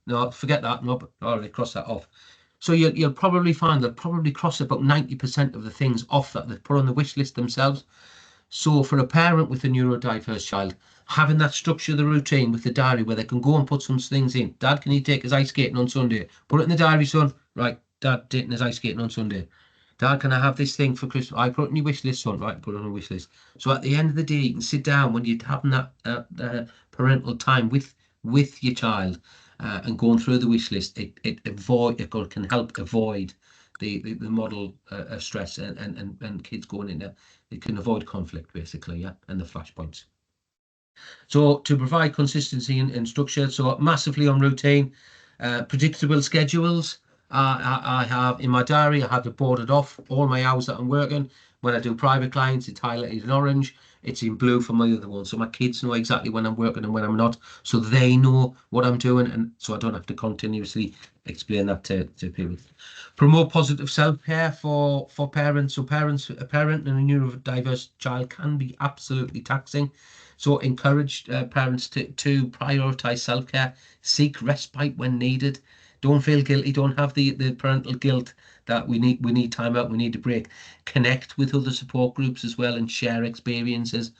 No, forget that. No, all right, cross that off. So you'll probably find they'll probably cross about 90% of the things off that they put on the wish list themselves. So for a parent with a neurodiverse child, having that structure of the routine with the diary where they can go and put some things in. Dad, can you take his ice skating on Sunday? Put it in the diary, son. Right, Dad taking his ice skating on Sunday. Dad, can I have this thing for Christmas? I put it on your wish list, son. Right, put it on a wish list. So at the end of the day, you can sit down when you're having that parental time with your child and going through the wish list. It can help avoid the model stress and kids going in there. It can avoid conflict basically, yeah, and the flashpoints. So to provide consistency and structure, so massively on routine, predictable schedules. I have in my diary, I have it boarded off all my hours that I'm working. When I do private clients, it's highlighted in orange. It's in blue for my other one. So my kids know exactly when I'm working and when I'm not. So they know what I'm doing. And so I don't have to continuously explain that to people. Promote positive self-care for parents. So a parent and a neurodiverse child can be absolutely taxing. So encourage parents to prioritize self-care, seek respite when needed. Don't feel guilty. Don't have the parental guilt that we need time out. We need a break. Connect with other support groups as well and share experiences.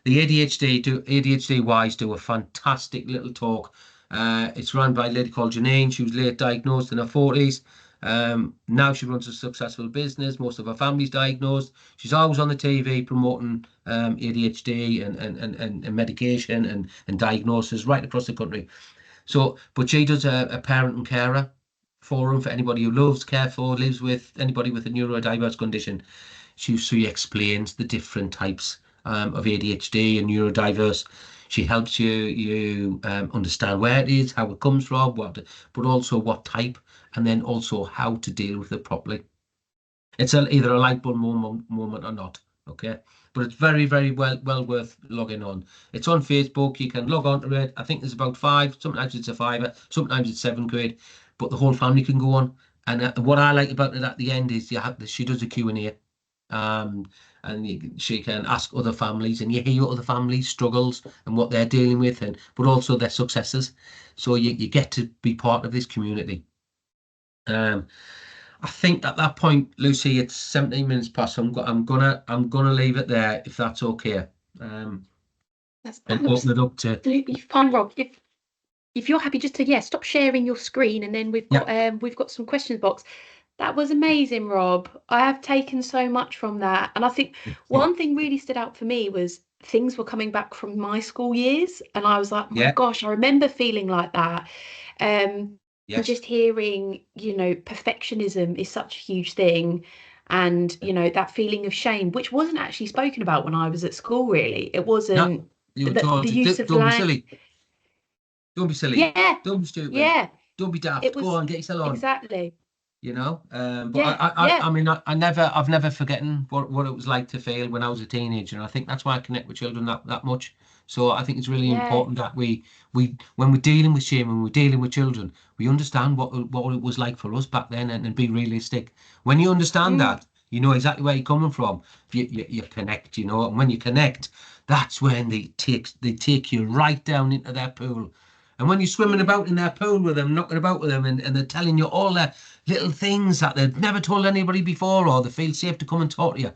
The ADHD Wise do a fantastic little talk. It's run by a lady called Janine. She was late diagnosed in her 40s. Now she runs a successful business. Most of her family's diagnosed. She's always on the TV promoting ADHD and medication and diagnosis right across the country. So, but she does a parent and carer forum for anybody who loves, care for, lives with anybody with a neurodiverse condition. She explains the different types of ADHD and neurodiverse. She helps you understand where it is, how it comes from, but also what type, and then also how to deal with it properly. It's either a light bulb moment or not. Okay, but it's very, very well worth logging on. It's on Facebook. You can log on to it. I think there's about 5. Sometimes it's a £5, sometimes it's £7, but the whole family can go on. And what I like about it at the end is she does a Q&A, and she can ask other families, and you hear other families' struggles and what they're dealing with, but also their successes. So you get to be part of this community. I think at that point, Lucy, it's 17 minutes past. I'm gonna leave it there if that's okay. That's and open it up to. Absolutely fine, Rob. If you're happy, just to stop sharing your screen, and then we've got some questions box. That was amazing, Rob. I have taken so much from that, and I think one thing really stood out for me was things were coming back from my school years, and I was like, my gosh, I remember feeling like that. And just hearing, perfectionism is such a huge thing. And, that feeling of shame, which wasn't actually spoken about when I was at school, really. It wasn't you were told, the use of don't be silly. Don't be silly. Yeah. Don't be stupid. Yeah. Don't be daft. Go on, get yourself on. Exactly. But I mean, I've never forgotten what it was like to feel when I was a teenager, and I think that's why I connect with children that much. So I think it's really important that we when we're dealing with shame, when we're dealing with children, we understand what it was like for us back then, and be realistic. When you understand that, you know exactly where you're coming from. You connect, and when you connect, that's when they take you right down into their pool. And when you're swimming about in their pool with them, knocking about with them, and they're telling you all their little things that they've never told anybody before, or they feel safe to come and talk to you,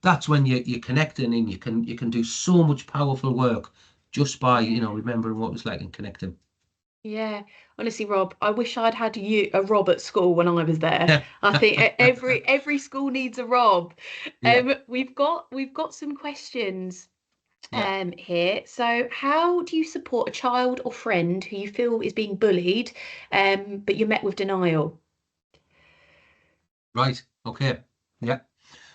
that's when you're connecting, and you can do so much powerful work just by remembering what it was like and connecting. Yeah, honestly, Rob, I wish I'd had a Rob at school when I was there. I think every school needs a Rob. We've got some questions here. So, how do you support a child or friend who you feel is being bullied, but you're met with denial? Right. Okay. Yeah.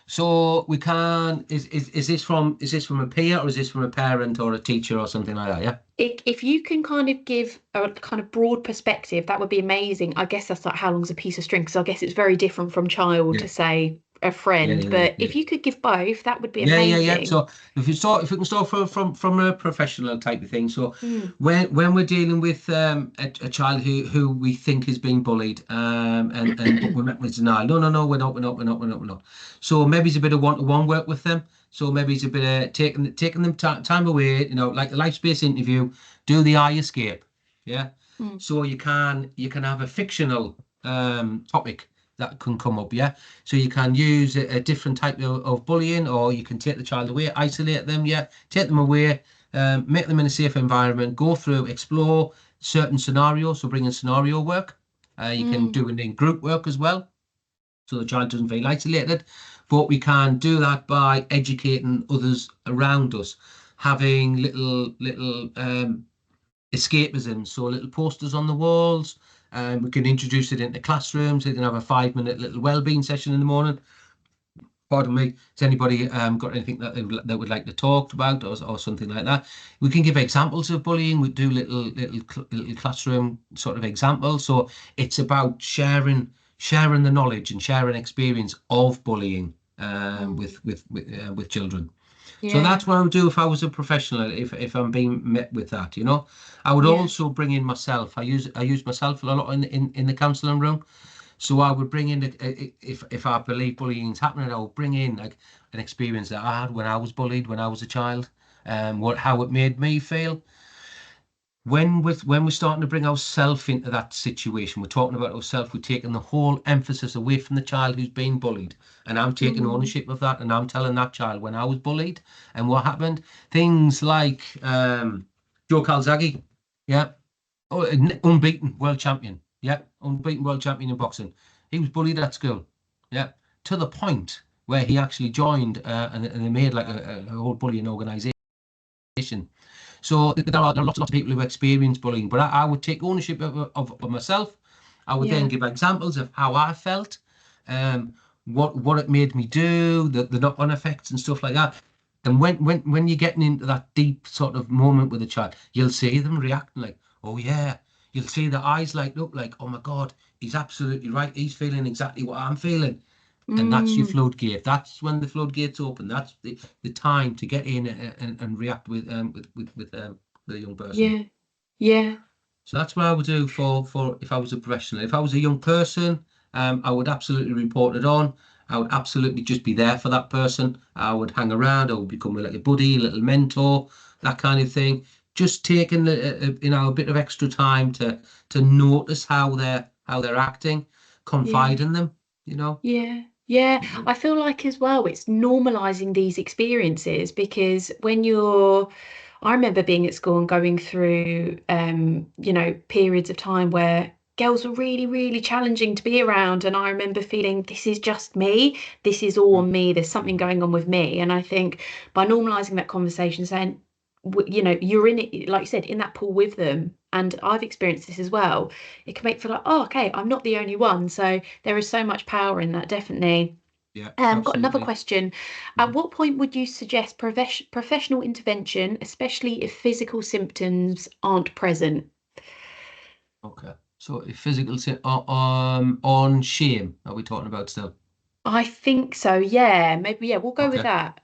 So we can. Is this from a peer, or is this from a parent or a teacher or something like that? Yeah. If you can kind of give a kind of broad perspective, that would be amazing. I guess that's like how long's a piece of string, because I guess it's very different from child to say a friend. But if you could give both, that would be amazing. Yeah. So if we can start from a professional type of thing. So when we're dealing with a child who we think is being bullied, and we're met with denial. No, we're not. So maybe it's a bit of one-to-one work with them. So maybe it's a bit of taking them time away, like the life space interview, do the eye escape. Yeah. So you can have a fictional topic that can come up. Yeah, so you can use a different type of bullying, or you can take the child away, isolate them. Yeah, take them away, make them in a safe environment, go through, explore certain scenarios. So bring in scenario work. You can do it in group work as well, so the child doesn't feel isolated. But we can do that by educating others around us, having little escapism, so little posters on the walls. We can introduce it into classrooms. They can have a 5-minute little wellbeing session in the morning. Pardon me. Has anybody got anything that they would like to talk about, or something like that? We can give examples of bullying. We do little classroom sort of examples. So it's about sharing the knowledge and sharing experience of bullying with children. So that's what I would do if I was a professional, if I'm being met with that, you know. I would also bring in myself. I use myself a lot in the counselling room. So I would bring in, if I believe bullying is happening, I would bring in like an experience that I had when I was bullied when I was a child, how it made me feel. When we're starting to bring ourselves into that situation, we're talking about ourselves, we're taking the whole emphasis away from the child who's been bullied. And I'm taking ownership of that, and I'm telling that child when I was bullied and what happened. Things like Joe Calzaghe, yeah, unbeaten world champion, yeah, unbeaten world champion in boxing. He was bullied at school, yeah, to the point where he actually joined and they made like a whole bullying organisation. So there are lots of people who experience bullying, but I would take ownership of myself. I would then give examples of how I felt, what it made me do, the knock-on effects and stuff like that. And when you're getting into that deep sort of moment with a child, you'll see them reacting like, oh yeah. You'll see the eyes light up like, oh my God, he's absolutely right. He's feeling exactly what I'm feeling. And that's your floodgate. That's when the floodgates open. That's the time to get in and react with the young person. Yeah. So that's what I would do for if I was a professional. If I was a young person, I would absolutely report it on. I would absolutely just be there for that person. I would hang around. I would become like a buddy, a little mentor, that kind of thing. Just taking a bit of extra time to notice how they're acting, confide in them, you know. Yeah, I feel like as well it's normalizing these experiences, because I remember being at school and going through periods of time where girls were really, really challenging to be around, and I remember feeling this is just me, this is all on me, there's something going on with me. And I think by normalizing that conversation, saying you're in it, like you said, in that pool with them, and I've experienced this as well, it can make feel like, oh, okay, I'm not the only one. So there is so much power in that, definitely. Yeah, Got another question. At what point would you suggest professional intervention, especially if physical symptoms aren't present? Okay. So if physical on shame, are we talking about still? I think so, yeah. Maybe, yeah, we'll go with Okay. that.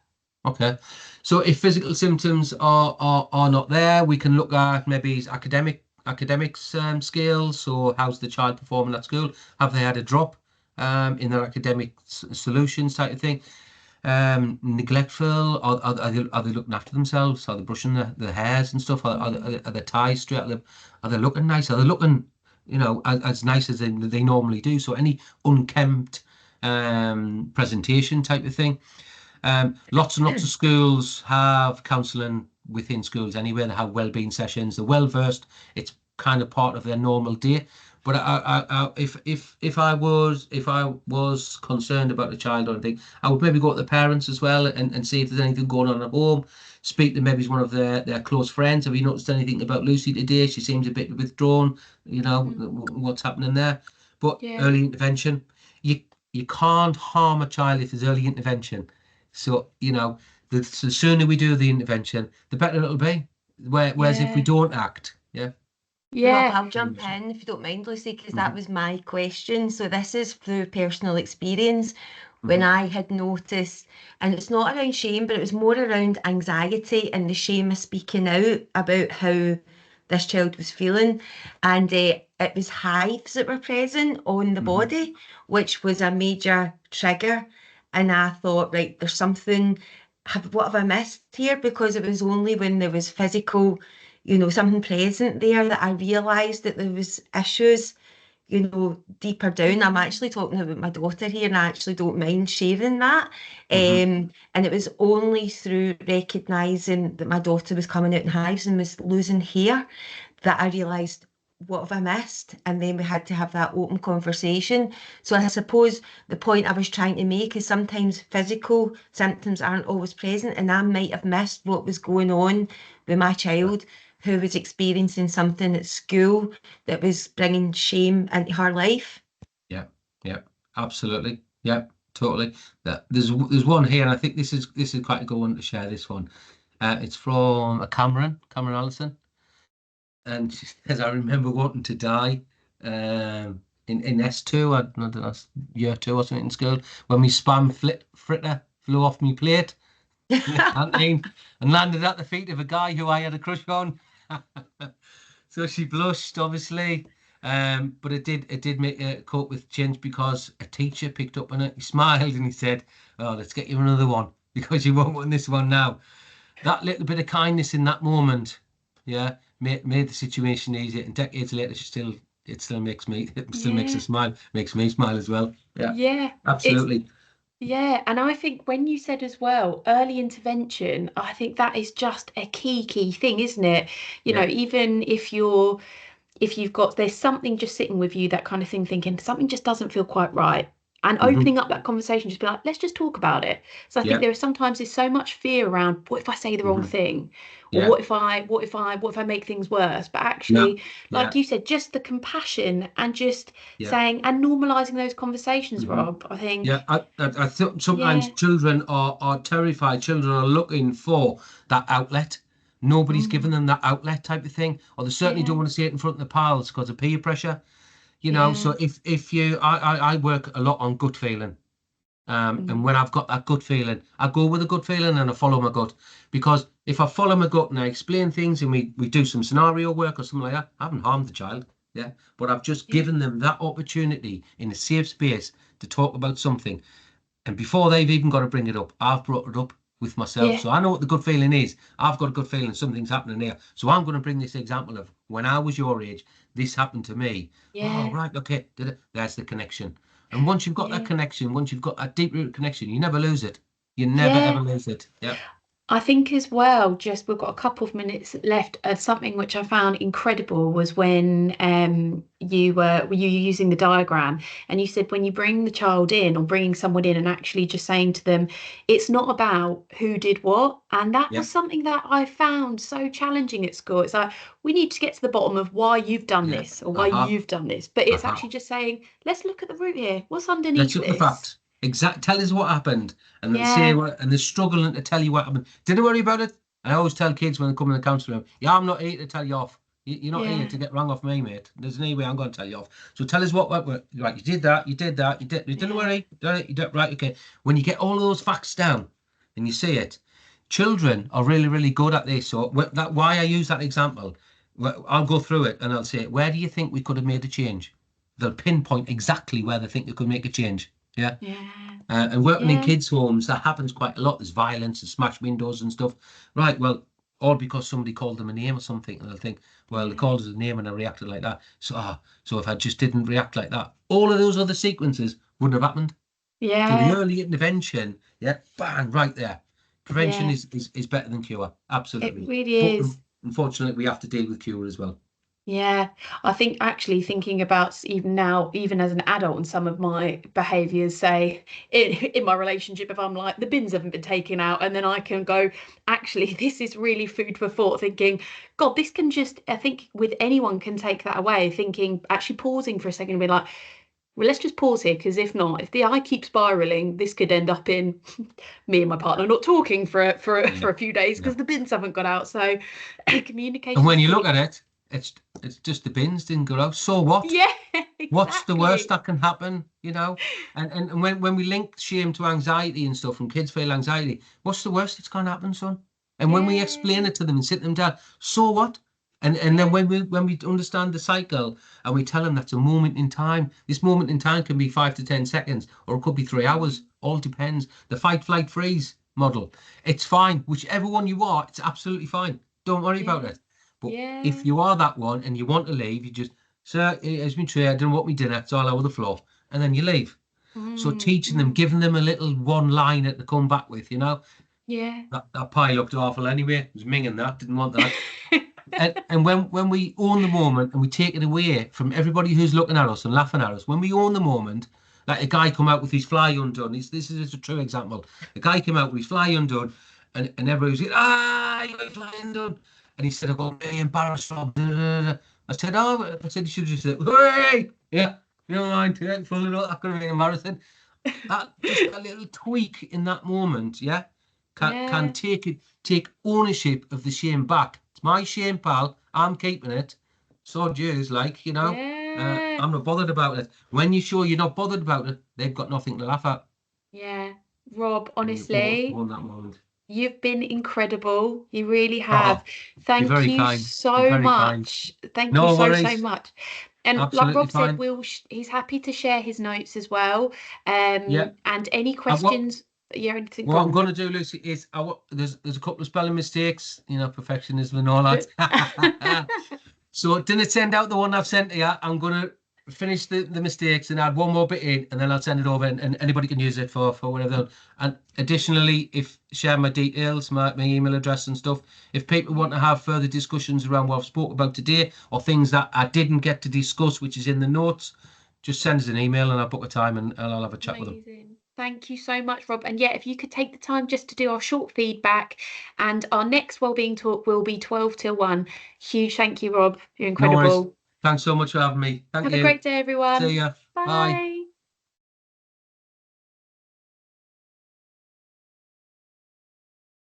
Okay. So if physical symptoms are not there, we can look at maybe his academics skills. So how's the child performing at school? Have they had a drop in their academic solutions type of thing? Neglectful? Are they looking after themselves? Are they brushing the hairs and stuff? Are the ties straight? Are they looking nice? Are they looking, as nice as they normally do? So any unkempt presentation type of thing. Lots and lots of schools have counselling within schools anyway. They have wellbeing sessions. They're well versed. It's kind of part of their normal day. But if I was concerned about a child or anything, I would maybe go to the parents as well and see if there's anything going on at home. Speak to maybe one of their close friends. Have you noticed anything about Lucy today? She seems a bit withdrawn. What's happening there? But early intervention, you can't harm a child if there's early intervention. So the sooner we do the intervention, the better it'll be. Whereas if we don't act, I'll jump in if you don't mind, Lucy, because that was my question. So this is through personal experience. When I had noticed, and it's not around shame, but it was more around anxiety and the shame of speaking out about how this child was feeling. And it was hives that were present on the body, which was a major trigger. And I thought, right, there's something, what have I missed here? Because it was only when there was physical, something present there that I realised that there was issues, you know, deeper down, I'm actually talking about my daughter here, and I actually don't mind sharing that. And it was only through recognising that my daughter was coming out in hives and was losing hair that I realised, what have I missed? And then we had to have that open conversation. So I suppose the point I was trying to make is sometimes physical symptoms aren't always present, and I might have missed what was going on with my child who was experiencing something at school that was bringing shame into her life. Yeah, absolutely. Yeah, totally. There's one here, and I think this is quite a good one to share. This one, it's from a Cameron Allison, and she says, "I remember wanting to die in S2, I don't know, year 2 or something in school, when my spam fritter flew off my plate in the canteen and landed at the feet of a guy who I had a crush on." So she blushed, obviously, but it did make her cope with change, because a teacher picked up on it. He smiled and he said, "Oh, let's get you another one, because you won't want this one now." That little bit of kindness in that moment, yeah, made the situation easier. And decades later, it still makes me, makes her smile, makes me smile as well. Yeah, absolutely. Yeah, and I think when you said as well, early intervention, I think that is just a key thing, isn't it? You know, even if you've got, there's something just sitting with you, that kind of thing, thinking something just doesn't feel quite right. And opening up that conversation, just be like, let's just talk about it. So I think there is sometimes there's so much fear around, what if I say the wrong thing? Or what if I make things worse? But actually, like you said, just the compassion and just saying and normalizing those conversations, Rob, I think. Yeah, I think sometimes children are terrified. Children are looking for that outlet. Nobody's given them that outlet type of thing, or they certainly don't want to say it in front of the pals because of peer pressure. You know, so if you, I work a lot on gut feeling. And when I've got that gut feeling, I go with a gut feeling and I follow my gut. Because if I follow my gut and I explain things and we do some scenario work or something like that, I haven't harmed the child. Yeah. But I've just given them that opportunity in a safe space to talk about something. And before they've even got to bring it up, I've brought it up with myself. So I know what the gut feeling is. I've got a good feeling something's happening here. So I'm going to bring this example of when I was your age, this happened to me. Oh, right. Okay. There's the connection. And once you've got that connection, once you've got that deep rooted connection, you never lose it. You never, ever lose it. Yeah. I think as well, just we've got a couple of minutes left. Something which I found incredible was when you were using the diagram, and you said when you bring the child in or bringing someone in and actually just saying to them, it's not about who did what. And that was something that I found so challenging at school. It's like, we need to get to the bottom of why you've done this or why you've done this. But it's actually just saying, let's look at the root here. What's underneath Let's look this? at the facts. Tell us what happened, and then say what, and they're struggling to tell you what happened. Didn't worry about it. I always tell kids when they come in the counselling room, I'm not here to tell you off. You're not here to get wrong off me, mate. There's no way I'm going to tell you off. So tell us what right. You did that. You didn't worry. You did right. Okay. When you get all of those facts down and you see it, children are really, really good at this. So why I use that example, I'll go through it and I'll say, where do you think we could have made a change? They'll pinpoint exactly where they think they could make a change. Yeah. And working in kids' homes, that happens quite a lot. There's violence and smashed windows and stuff. Right. Well, all because somebody called them a name or something, and they'll think, well, they called us a name and I reacted like that. So if I just didn't react like that, all of those other sequences wouldn't have happened. So the early intervention, bang, right there. Prevention is better than cure. Absolutely. It really is. Unfortunately, we have to deal with cure as well. Yeah, I think actually thinking about even now, even as an adult, and some of my behaviours, say in my relationship, if I'm like, the bins haven't been taken out, and then I can go, actually, this is really food for thought, thinking, God, this can just, I think with anyone can take that away, thinking, actually pausing for a second and be like, well, let's just pause here, because if not, if the eye keeps spiraling, this could end up in me and my partner not talking for a few days because the bins haven't got out. So communication. And when you look at it, it's just the bins didn't go out. So what? Yeah, exactly. What's the worst that can happen? You know, and when we link shame to anxiety and stuff, and kids feel anxiety, what's the worst that's going to happen, son? And when we explain it to them and sit them down, so what? And then when we understand the cycle and we tell them that's a moment in time, this moment in time can be 5 to 10 seconds, or it could be 3 hours. All depends. The fight, flight, freeze model. It's fine. Whichever one you are, it's absolutely fine. Don't worry about it. But if you are that one and you want to leave, you just sir, it's been tray, I didn't want me dinner, it's all over the floor. And then you leave. So teaching them, giving them a little one line that to come back with, you know. Yeah. That pie looked awful anyway. It was minging that, didn't want that. and when we own the moment and we take it away from everybody who's looking at us and laughing at us, when we own the moment, like a guy come out with his fly undone. This is a true example. A guy came out with his fly undone, and everybody was like, you got your fly undone. And he said, I'm going to be embarrassed, Rob. I said, you should have just said, hey, yeah, you don't mind, yeah, full it up, that could have been embarrassing. Just a little tweak in that moment, yeah, can take ownership of the shame back. It's my shame, pal. I'm keeping it. So Jews, like, you know, I'm not bothered about it. When you show you're not bothered about it, they've got nothing to laugh at. Yeah, Rob, honestly, won that moment. You've been incredible. You really have. Thank you kind. so much. Thank you so much. And absolutely like Rob fine. said, he's happy to share his notes as well. And any questions? Anything? What I'm going to do, Lucy, is there's a couple of spelling mistakes, you know, perfectionism and all that. So didn't send out the one I've sent to you. I'm going to finish the mistakes and add one more bit in, and then I'll send it over, and anybody can use it for whatever. And additionally, share my details, my email address and stuff. If people want to have further discussions around what I've spoke about today, or things that I didn't get to discuss, which is in the notes, just send us an email and I'll book a time and I'll have a chat with them. Thank you so much, Rob. And yeah, if you could take the time just to do our short feedback, and our next Wellbeing talk will be 12 till 1. Huge thank you, Rob. You're incredible. No worries. Thanks so much for having me. Thank you. Have a great day, everyone. See ya. Bye.